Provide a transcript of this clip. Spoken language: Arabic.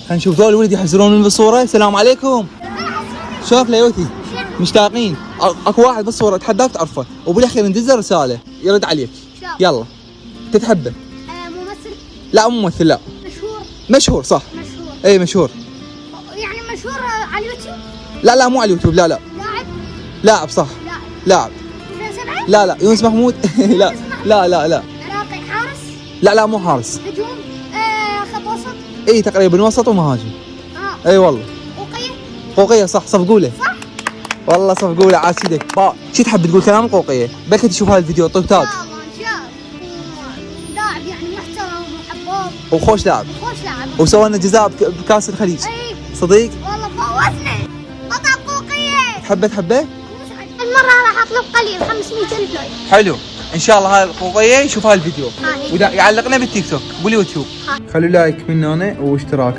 خلينا نشوف ذول الولد يحزرون من بالصورة. السلام عليكم. شوف ليوتي مشتاقين. اكو واحد بالصورة اتحداك تعرفه وبالاخير ندز رسالة يرد عليك. يلا تتحبه؟ ممثل؟ لا مو ممثل، لا مشهور؟ مشهور صح. مشهور. اي مشهور. يعني مشهور على اليوتيوب؟ لا مو على اليوتيوب، لا لاعب؟ لاعب صح. لاعب. لاعب. لا يونس محمود. لا. عراقي حارس؟ لا مو حارس. هجوم؟ خط وسط؟ اي تقريبا وسط ومهاجم. اي والله. قوقية صح، صفقوا له. صح؟ والله صفقوا له عاد شدك. شو تحب تقول كلام قوقية؟ بلكي تشوف هذا الفيديو طيب تاج. لاعب يعني محترم وحبوب وخوش لاعب. وسوى لنا جزاء بكاس الخليج. اي صديق؟ والله فوزنا. قطع قوقية. تحبه؟ المرة راح اطلب قليل 500,000 لايك. حلو. ان شاء الله هاي القوقية يشوف هاي الفيديو هاي. ويعلقنا بالتيك توك واليوتيوب. خلوا لايك من هنا واشتراك.